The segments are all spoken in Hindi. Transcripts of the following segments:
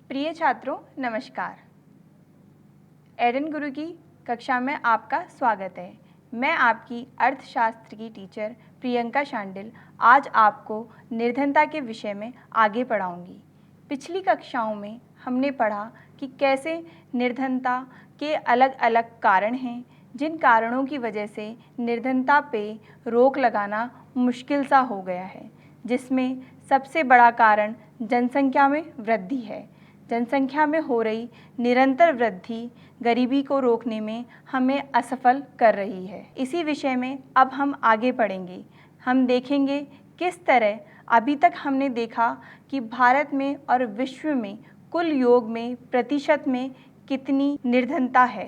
प्रिय छात्रों नमस्कार। एडन गुरु की कक्षा में आपका स्वागत है। मैं आपकी अर्थशास्त्र की टीचर प्रियंका शांडिल आज आपको निर्धनता के विषय में आगे पढ़ाऊंगी। पिछली कक्षाओं में हमने पढ़ा कि कैसे निर्धनता के अलग अलग कारण हैं, जिन कारणों की वजह से निर्धनता पे रोक लगाना मुश्किल सा हो गया है, जिसमें सबसे बड़ा कारण जनसंख्या में वृद्धि है। जनसंख्या में हो रही निरंतर वृद्धि गरीबी को रोकने में हमें असफल कर रही है। इसी विषय में अब हम आगे बढ़ेंगे। हम देखेंगे किस तरह अभी तक हमने देखा कि भारत में और विश्व में कुल योग में प्रतिशत में कितनी निर्धनता है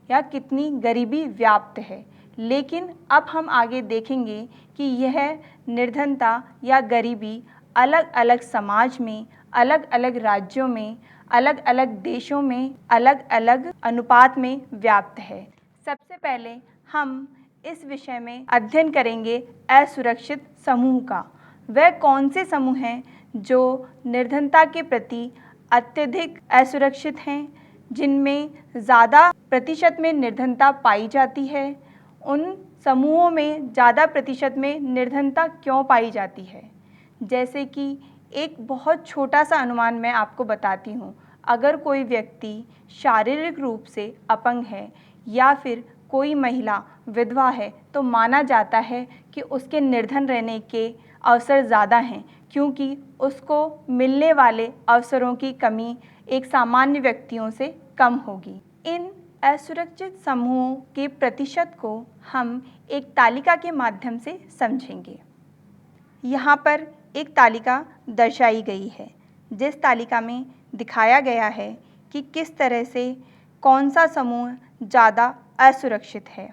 या कितनी गरीबी व्याप्त है, लेकिन अब हम आगे देखेंगे कि यह निर्धनता या गरीबी अलग अलग समाज में, अलग अलग राज्यों में, अलग अलग देशों में अलग अलग अनुपात में व्याप्त है। सबसे पहले हम इस विषय में अध्ययन करेंगे असुरक्षित समूह का। वह कौन से समूह हैं जो निर्धनता के प्रति अत्यधिक असुरक्षित हैं, जिनमें ज़्यादा प्रतिशत में निर्धनता पाई जाती है। उन समूहों में ज़्यादा प्रतिशत में निर्धनता क्यों पाई जाती है? जैसे कि एक बहुत छोटा सा अनुमान मैं आपको बताती हूँ। अगर कोई व्यक्ति शारीरिक रूप से अपंग है या फिर कोई महिला विधवा है तो माना जाता है कि उसके निर्धन रहने के अवसर ज़्यादा हैं, क्योंकि उसको मिलने वाले अवसरों की कमी एक सामान्य व्यक्तियों से कम होगी। इन असुरक्षित समूहों के प्रतिशत को हम एक तालिका के माध्यम से समझेंगे। यहाँ पर एक तालिका दर्शाई गई है, जिस तालिका में दिखाया गया है कि किस तरह से कौन सा समूह ज़्यादा असुरक्षित है।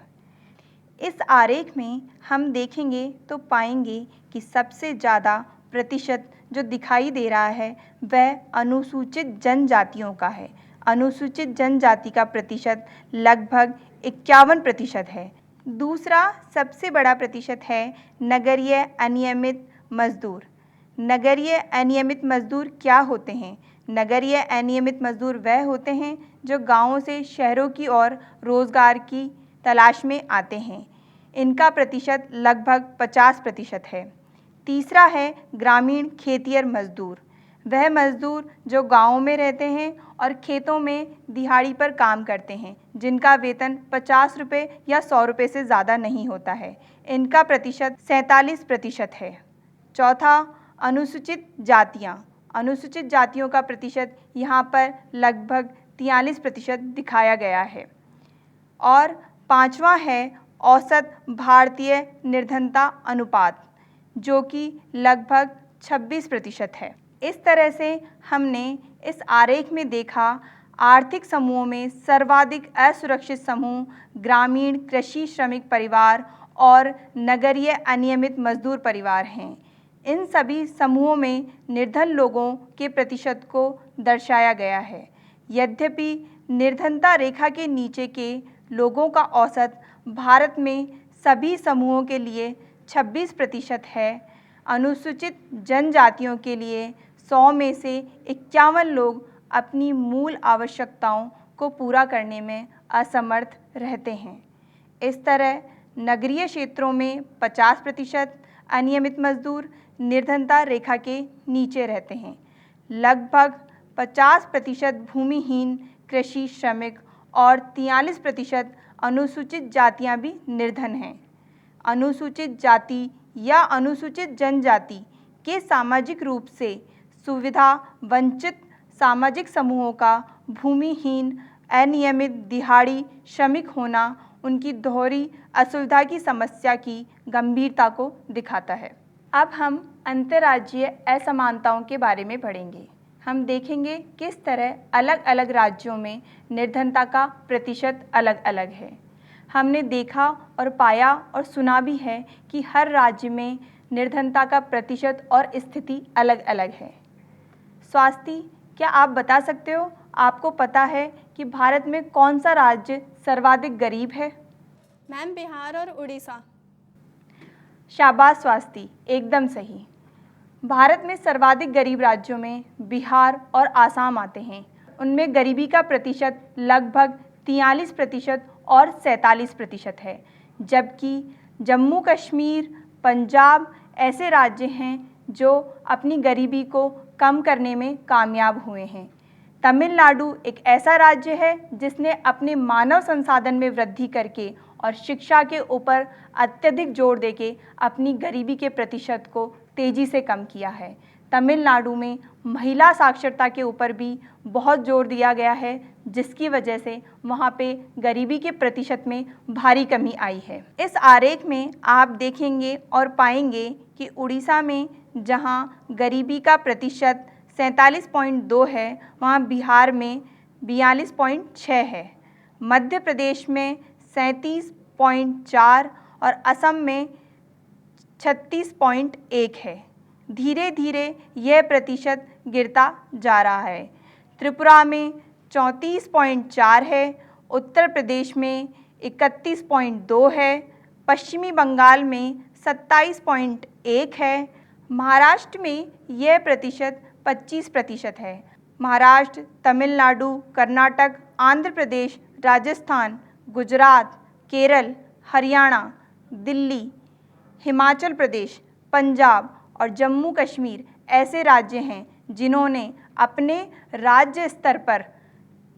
इस आरेख में हम देखेंगे तो पाएंगे कि सबसे ज़्यादा प्रतिशत जो दिखाई दे रहा है वह अनुसूचित जनजातियों का है। अनुसूचित जनजाति का प्रतिशत लगभग 51% है। दूसरा सबसे बड़ा प्रतिशत है नगरीय अनियमित मजदूर। नगरीय अनियमित मजदूर क्या होते हैं? नगरीय अनियमित मजदूर वह होते हैं जो गांवों से शहरों की ओर रोजगार की तलाश में आते हैं। इनका प्रतिशत लगभग 50% है। तीसरा है ग्रामीण खेतिहर मजदूर। वह मजदूर जो गांवों में रहते हैं और खेतों में दिहाड़ी पर काम करते हैं, जिनका वेतन 50 रुपये या 100 रुपये से ज़्यादा नहीं होता है। इनका प्रतिशत 47% है। चौथा अनुसूचित जातियाँ। अनुसूचित जातियों का प्रतिशत यहाँ पर लगभग 43% दिखाया गया है। और पांचवा है औसत भारतीय निर्धनता अनुपात, जो कि लगभग 26% है। इस तरह से हमने इस आरेख में देखा आर्थिक समूहों में सर्वाधिक असुरक्षित समूह ग्रामीण कृषि श्रमिक परिवार और नगरीय अनियमित मजदूर परिवार हैं। इन सभी समूहों में निर्धन लोगों के प्रतिशत को दर्शाया गया है। यद्यपि निर्धनता रेखा के नीचे के लोगों का औसत भारत में सभी समूहों के लिए 26% है। अनुसूचित जनजातियों के लिए 100 में से 51 लोग अपनी मूल आवश्यकताओं को पूरा करने में असमर्थ रहते हैं। इस तरह नगरीय क्षेत्रों में 50% अनियमित मजदूर निर्धनता रेखा के नीचे रहते हैं। लगभग 50% भूमिहीन कृषि श्रमिक और 43% अनुसूचित जातियां भी निर्धन हैं। अनुसूचित जाति या अनुसूचित जनजाति के सामाजिक रूप से सुविधा वंचित सामाजिक समूहों का भूमिहीन अनियमित दिहाड़ी श्रमिक होना उनकी दोहरी असुविधा की समस्या की गंभीरता को दिखाता है। अब हम अंतर्राज्यीय असमानताओं के बारे में पढ़ेंगे। हम देखेंगे किस तरह अलग अलग राज्यों में निर्धनता का प्रतिशत अलग अलग है। हमने देखा और पाया और सुना भी है कि हर राज्य में निर्धनता का प्रतिशत और स्थिति अलग अलग है। स्वास्थी, क्या आप बता सकते हो, आपको पता है कि भारत में कौन सा राज्य सर्वाधिक गरीब है? मैम, बिहार और उड़ीसा। शाबाश स्वास्थी, एकदम सही। भारत में सर्वाधिक गरीब राज्यों में बिहार और आसाम आते हैं। उनमें गरीबी का प्रतिशत लगभग 43% और 47% है, जबकि जम्मू कश्मीर, पंजाब ऐसे राज्य हैं जो अपनी गरीबी को कम करने में कामयाब हुए हैं। तमिलनाडु एक ऐसा राज्य है जिसने अपने मानव संसाधन में वृद्धि करके और शिक्षा के ऊपर अत्यधिक जोर देके अपनी गरीबी के प्रतिशत को तेज़ी से कम किया है। तमिलनाडु में महिला साक्षरता के ऊपर भी बहुत जोर दिया गया है, जिसकी वजह से वहाँ पे गरीबी के प्रतिशत में भारी कमी आई है। इस आरेख में आप देखेंगे और पाएंगे कि उड़ीसा में जहाँ गरीबी का प्रतिशत 47.2 है, वहाँ बिहार में 42.6 है, मध्य प्रदेश में 37.4 और असम में 36.1 है। धीरे धीरे यह प्रतिशत गिरता जा रहा है। त्रिपुरा में 34.4 है, उत्तर प्रदेश में 31.2 है, पश्चिमी बंगाल में 27.1 है, महाराष्ट्र में यह प्रतिशत 25% है। महाराष्ट्र, तमिलनाडु, कर्नाटक, आंध्र प्रदेश, राजस्थान, गुजरात, केरल, हरियाणा, दिल्ली, हिमाचल प्रदेश, पंजाब और जम्मू कश्मीर ऐसे राज्य हैं जिन्होंने अपने राज्य स्तर पर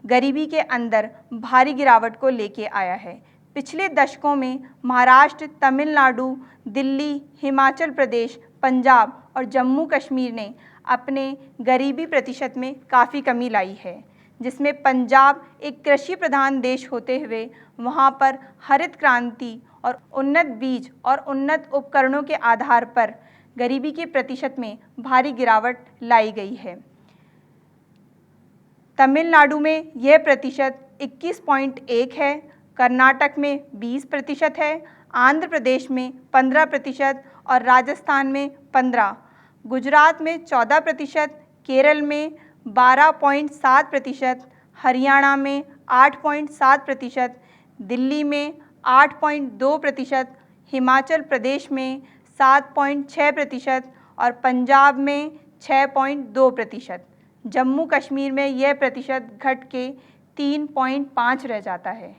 गरीबी के अंदर भारी गिरावट को लेके आया है। पिछले दशकों में महाराष्ट्र, तमिलनाडु, दिल्ली, हिमाचल प्रदेश, पंजाब और जम्मू कश्मीर ने अपने गरीबी प्रतिशत में काफ़ी कमी लाई है, जिसमें पंजाब एक कृषि प्रधान देश होते हुए वहाँ पर हरित क्रांति और उन्नत बीज और उन्नत उपकरणों के आधार पर गरीबी के प्रतिशत में भारी गिरावट लाई गई है। तमिलनाडु में यह प्रतिशत 21.1 है, कर्नाटक में 20% है, आंध्र प्रदेश में 15% और राजस्थान में 15%, गुजरात में 14%, केरल में 12.7%, हरियाणा में 8.7%, दिल्ली में 8.2%, हिमाचल प्रदेश में 7.6% और पंजाब में 6.2%। जम्मू कश्मीर में यह प्रतिशत घट के 3.5 रह जाता है।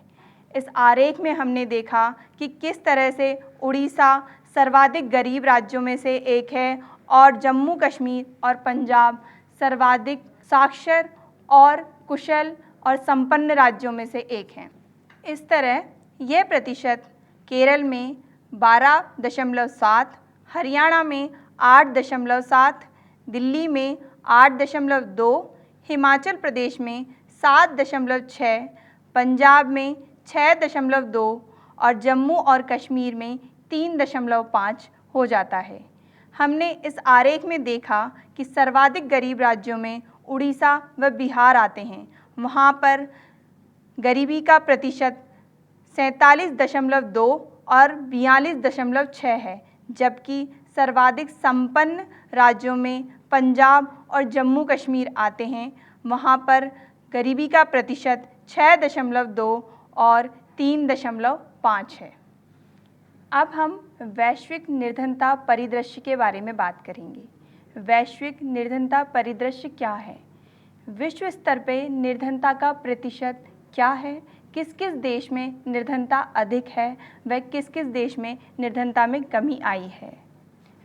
इस आरेख में हमने देखा कि किस तरह से उड़ीसा सर्वाधिक गरीब राज्यों में से एक है और जम्मू कश्मीर और पंजाब सर्वाधिक साक्षर और कुशल और संपन्न राज्यों में से एक हैं। इस तरह यह प्रतिशत केरल में 12.7, हरियाणा में 8.7, दिल्ली में 8.2, हिमाचल प्रदेश में 7.6, पंजाब में 6.2 और जम्मू और कश्मीर में 3.5 हो जाता है। हमने इस आरेख में देखा कि सर्वाधिक गरीब राज्यों में उड़ीसा व बिहार आते हैं। वहाँ पर गरीबी का प्रतिशत 47.2 और 42.6 है, जबकि सर्वाधिक संपन्न राज्यों में पंजाब और जम्मू कश्मीर आते हैं। वहाँ पर गरीबी का प्रतिशत 6.2 और 3.5 है। अब हम वैश्विक निर्धनता परिदृश्य के बारे में बात करेंगे। वैश्विक निर्धनता परिदृश्य क्या है? विश्व स्तर पर निर्धनता का प्रतिशत क्या है? किस किस देश में निर्धनता अधिक है व किस किस देश में निर्धनता में कमी आई है?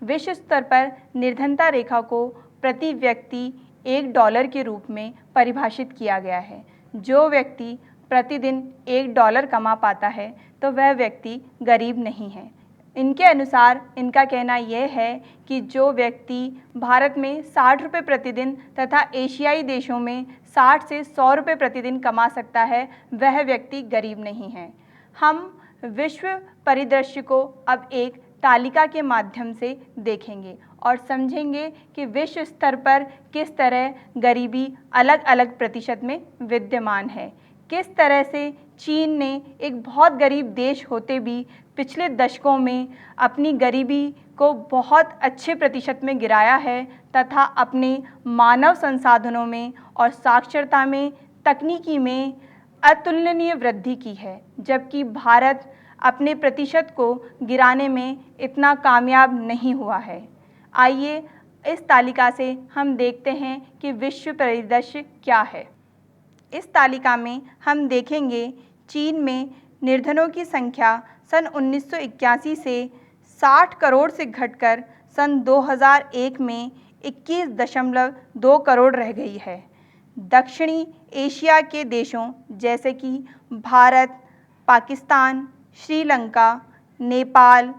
विश्व स्तर पर निर्धनता रेखा को प्रति व्यक्ति $1 के रूप में परिभाषित किया गया है। जो व्यक्ति प्रतिदिन $1 कमा पाता है तो वह व्यक्ति गरीब नहीं है। इनके अनुसार इनका कहना यह है कि जो व्यक्ति भारत में 60 रुपये प्रतिदिन तथा एशियाई देशों में 60 से 100 रुपये प्रतिदिन कमा सकता है, वह व्यक्ति गरीब नहीं है। हम विश्व परिदृश्य को अब एक तालिका के माध्यम से देखेंगे और समझेंगे कि विश्व स्तर पर किस तरह गरीबी अलग अलग प्रतिशत में विद्यमान है। किस तरह से चीन ने एक बहुत गरीब देश होते भी पिछले दशकों में अपनी गरीबी को बहुत अच्छे प्रतिशत में गिराया है तथा अपने मानव संसाधनों में और साक्षरता में, तकनीकी में अतुलनीय वृद्धि की है, जबकि भारत अपने प्रतिशत को गिराने में इतना कामयाब नहीं हुआ है। आइए इस तालिका से हम देखते हैं कि विश्व परिदृश्य क्या है। इस तालिका में हम देखेंगे चीन में निर्धनों की संख्या सन 1981 से 60 करोड़ से घटकर सन 2001 में 21.2 करोड़ रह गई है। दक्षिणी एशिया के देशों जैसे कि भारत, पाकिस्तान, श्रीलंका, नेपाल,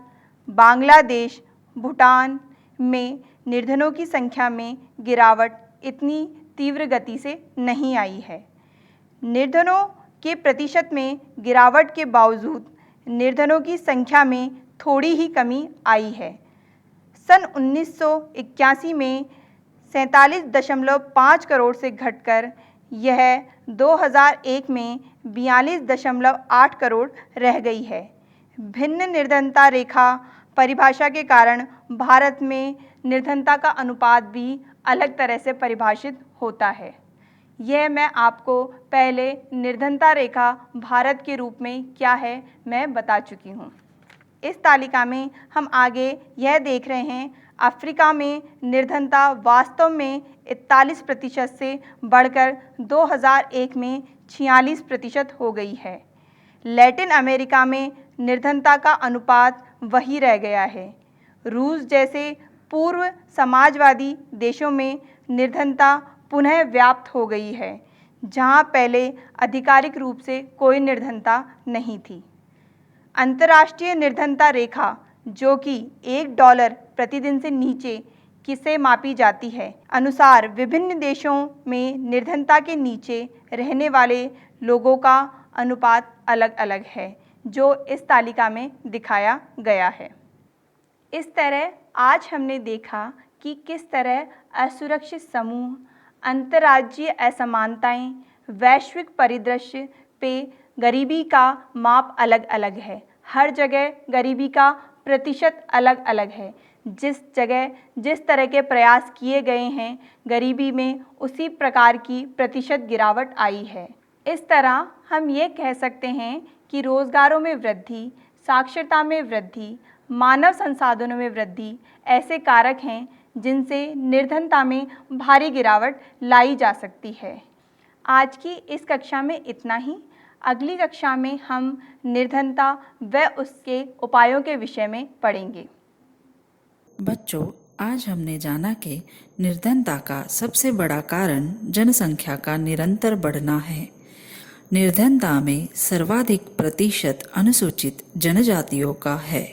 बांग्लादेश, भूटान में निर्धनों की संख्या में गिरावट इतनी तीव्र गति से नहीं आई है। निर्धनों के प्रतिशत में गिरावट के बावजूद निर्धनों की संख्या में थोड़ी ही कमी आई है। सन 1981 में 47.5 करोड़ से घटकर यह 2001 में 42.8 करोड़ रह गई है। भिन्न निर्धनता रेखा परिभाषा के कारण भारत में निर्धनता का अनुपात भी अलग तरह से परिभाषित होता है। यह मैं आपको पहले निर्धनता रेखा भारत के रूप में क्या है मैं बता चुकी हूँ। इस तालिका में हम आगे यह देख रहे हैं अफ्रीका में निर्धनता वास्तव में 41% से बढ़कर 2001 में 46% हो गई है। लैटिन अमेरिका में निर्धनता का अनुपात वही रह गया है। रूस जैसे पूर्व समाजवादी देशों में निर्धनता पुनः व्याप्त हो गई है, जहां पहले आधिकारिक रूप से कोई निर्धनता नहीं थी। अंतर्राष्ट्रीय निर्धनता रेखा जो कि $1 प्रतिदिन से नीचे किसे मापी जाती है, अनुसार विभिन्न देशों में निर्धनता के नीचे रहने वाले लोगों का अनुपात अलग अलग है, जो इस तालिका में दिखाया गया है। इस तरह आज हमने देखा कि किस तरह असुरक्षित समूह, अंतर्राज्यीय असमानताएं, वैश्विक परिदृश्य पे गरीबी का माप अलग अलग है। हर जगह गरीबी का प्रतिशत अलग अलग है। जिस जगह जिस तरह के प्रयास किए गए हैं गरीबी में, उसी प्रकार की प्रतिशत गिरावट आई है। इस तरह हम ये कह सकते हैं कि रोजगारों में वृद्धि, साक्षरता में वृद्धि, मानव संसाधनों में वृद्धि ऐसे कारक हैं जिनसे निर्धनता में भारी गिरावट लाई जा सकती है। आज की इस कक्षा में इतना ही। अगली कक्षा में हम निर्धनता व उसके उपायों के विषय में पढ़ेंगे। बच्चों, आज हमने जाना कि निर्धनता का सबसे बड़ा कारण जनसंख्या का निरंतर बढ़ना है। निर्धनता में सर्वाधिक प्रतिशत अनुसूचित जनजातियों का है।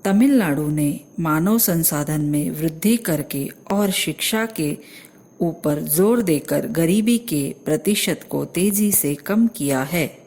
तमिलनाडु ने मानव संसाधन में वृद्धि करके और शिक्षा के ऊपर जोर देकर गरीबी के प्रतिशत को तेजी से कम किया है।